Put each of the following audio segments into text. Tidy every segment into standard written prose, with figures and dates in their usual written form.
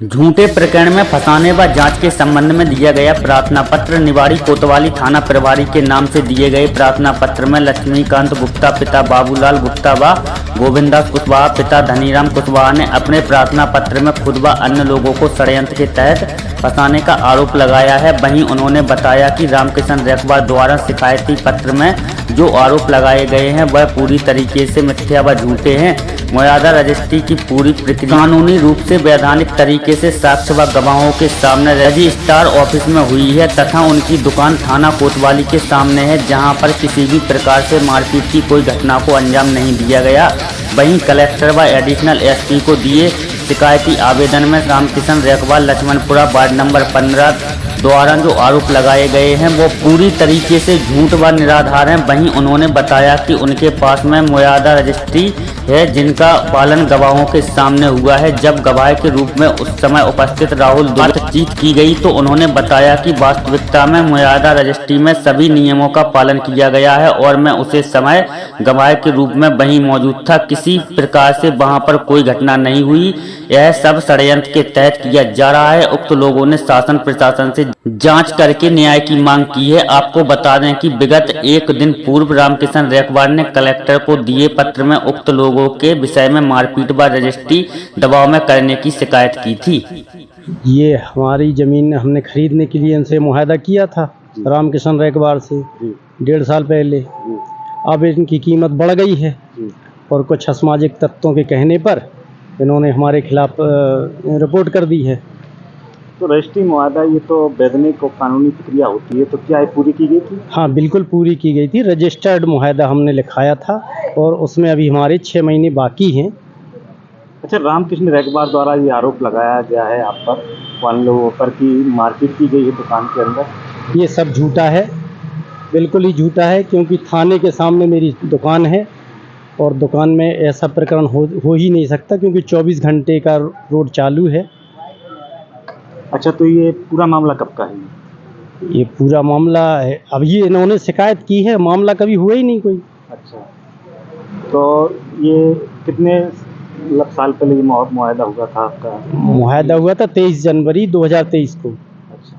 झूठे प्रकरण में फंसाने व जांच के संबंध में दिया गया प्रार्थना पत्र। निवाड़ी कोतवाली थाना प्रभारी के नाम से दिए गए प्रार्थना पत्र में लक्ष्मीकांत गुप्ता पिता बाबूलाल गुप्ता व गोविंदास कुशवाहा पिता धनीराम कुशवाहा ने अपने प्रार्थना पत्र में खुद व अन्य लोगों को षड्यंत्र के तहत फंसाने का आरोप लगाया है। वहीं उन्होंने बताया कि रामकिशन रैकवार द्वारा शिकायती पत्र में जो आरोप लगाए गए हैं वह पूरी तरीके से मिथ्या व झूठे हैं। मुयादा रजिस्ट्री की पूरी प्रक्रिया कानूनी रूप से वैधानिक तरीके से साक्ष्य व गवाहों के सामने रजिस्ट्रार ऑफिस में हुई है तथा उनकी दुकान थाना कोतवाली के सामने है, जहां पर किसी भी प्रकार से मारपीट की कोई घटना को अंजाम नहीं दिया गया। वहीं कलेक्टर व एडिशनल एसपी को दिए शिकायती आवेदन में रामकिशन रैकवार लक्ष्मणपुरा वार्ड नंबर 15 द्वारा जो आरोप लगाए गए हैं वो पूरी तरीके से झूठ व निराधार हैं। वहीं उन्होंने बताया कि उनके पास में मुयादा रजिस्ट्री है जिनका पालन गवाहों के सामने हुआ है। जब गवाह के रूप में उस समय उपस्थित राहुल बातचीत की गई तो उन्होंने बताया कि वास्तविकता में मुयादा रजिस्ट्री में सभी नियमों का पालन किया गया है और मैं उसे समय गवाह के रूप में वहीं मौजूद था। किसी प्रकार से वहां पर कोई घटना नहीं हुई। यह सब षड्यंत्र के तहत किया जा रहा है। उक्त लोगों ने शासन प्रशासन से जांच करके न्याय की मांग की है। आपको बता दें कि विगत एक दिन पूर्व रामकिशन रैकवार ने कलेक्टर को दिए पत्र में उक्त लोगों के विषय में मारपीट व रजिस्ट्री दबाव में करने की शिकायत की थी। ये हमारी ज़मीन हमने खरीदने के लिए इनसे मुआहदा किया था रामकिशन रैकवार से 1.5 साल पहले। अब इनकी कीमत बढ़ गई है और कुछ असामाजिक तत्वों के कहने पर इन्होंने हमारे खिलाफ रिपोर्ट कर दी है। तो रजिस्ट्री मुआहदा ये तो वैधानिक और कानूनी प्रक्रिया होती है, तो क्या ये पूरी की गई थी? हाँ, बिल्कुल पूरी की गई थी। रजिस्टर्ड मुआहदा हमने लिखाया था और उसमें अभी हमारे 6 महीने बाकी हैं। अच्छा, रामकिशन रैकवार द्वारा ये आरोप लगाया गया है आप पर, वाले लोगों पर, कि मारपीट की गई है दुकान के अंदर। ये सब झूठा है, बिल्कुल ही झूठा है, क्योंकि थाने के सामने मेरी दुकान है और दुकान में ऐसा प्रकरण हो ही नहीं सकता, क्योंकि 24 घंटे का रोड चालू है। अच्छा, तो ये पूरा मामला कब का है? ये पूरा मामला है, अब ये इन्होंने शिकायत की है, मामला कभी हुआ ही नहीं कोई। अच्छा, तो ये कितने साल पहले ये मुआहदा हुआ था आपका? मुआहदा हुआ था 23 जनवरी 2023 को। अच्छा,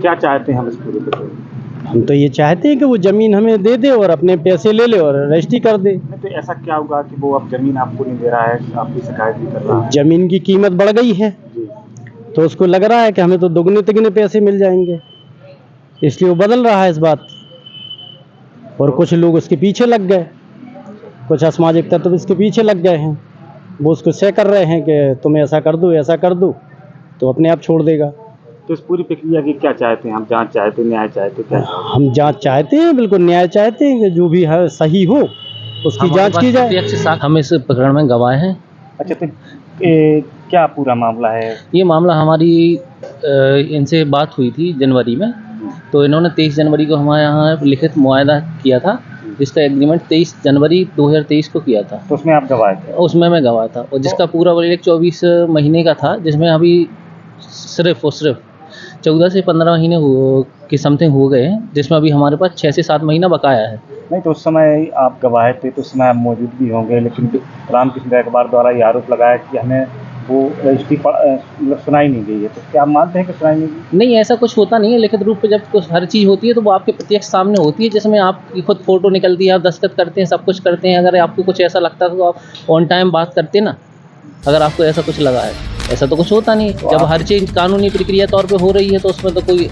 क्या चाहते हैं हम इस पूरे पर? हम तो ये चाहते हैं कि वो ज़मीन हमें दे दे और अपने पैसे ले ले और रजिस्ट्री कर दे। नहीं तो ऐसा क्या होगा कि वो अब ज़मीन आपको नहीं दे रहा है, आपकी शिकायत भी कर रहा है? ज़मीन की कीमत बढ़ गई है जी। तो उसको लग रहा है कि हमें तो दुगने तिगने पैसे मिल जाएंगे, इसलिए वो बदल रहा है इस बात। और कुछ लोग उसके पीछे लग गए, कुछ असामाजिक तत्व इसके पीछे लग गए हैं। वो उसको तय कर रहे हैं कि तुम ऐसा कर दो, ऐसा कर दो, तो अपने आप छोड़ देगा। तो इस पूरी प्रक्रिया की क्या चाहते हैं हम? जांच चाहते हैं, न्याय चाहते हैं, क्या? हम जांच चाहते हैं, बिल्कुल न्याय चाहते हैं कि जो भी है सही हो उसकी जांच की जाए। हम इस प्रकरण में गवाह हैं। अच्छा, तो क्या पूरा मामला है? ये मामला हमारी इनसे बात हुई थी जनवरी में, तो इन्होंने 23 जनवरी को हमारे यहाँ लिखित मुआहदा किया था, जिसका एग्रीमेंट 23 जनवरी 2023 को किया था। तो उसमें आप गवाह थे? उसमें मैं गवाह था, और जिसका पूरा वर्ग 24 महीने का था, जिसमें अभी सिर्फ 14 से 15 महीने के समथिंग हो गए हैं, जिसमें अभी हमारे पास 6 से 7 महीना बकाया है। नहीं, तो उस समय आप गवाह थे, तो उस समय आप मौजूद भी होंगे, लेकिन रामकिशन रैकवार द्वारा ये आरोप लगाया कि हमें वो रजिस्ट्री सुनाई नहीं गई है। तो क्या आप मानते हैं कि सुनाई नहीं गई? नहीं, ऐसा कुछ होता नहीं है। लिखित रूप पे जब कुछ हर चीज़ होती है तो वो आपके प्रत्यक्ष सामने होती है, जिसमें आपकी खुद फोटो निकलती है, आप दस्तखत करते हैं, सब कुछ करते हैं। अगर आपको कुछ ऐसा लगता है तो आप ऑन टाइम बात करते ना, अगर आपको ऐसा कुछ लगा है। ऐसा तो कुछ होता नहीं। जब हर चीज़ कानूनी प्रक्रिया तौर पे हो रही है तो उसमें तो कोई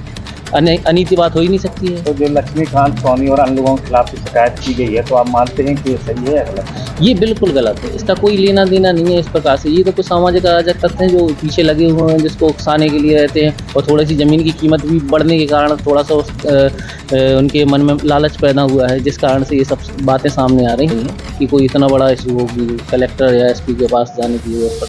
अनीति बात हो ही नहीं सकती है। तो जो लक्ष्मीकांत स्वामी और अन्य लोगों के खिलाफ शिकायत की गई है, तो आप मानते हैं कि ये सही है या गलत है? ये बिल्कुल गलत है, इसका कोई लेना देना नहीं है इस प्रकार से। ये तो कुछ सामाजिक अराजक तत्व हैं जो पीछे लगे हुए हैं, जिसको उकसाने के लिए रहते हैं, और थोड़ी सी ज़मीन की कीमत भी बढ़ने के कारण थोड़ा सा उनके मन में लालच पैदा हुआ है, जिस कारण से ये सब बातें सामने आ रही हैं कि कोई इतना बड़ा इशू होगी, कलेक्टर या एसपी के पास जाने की जरूरत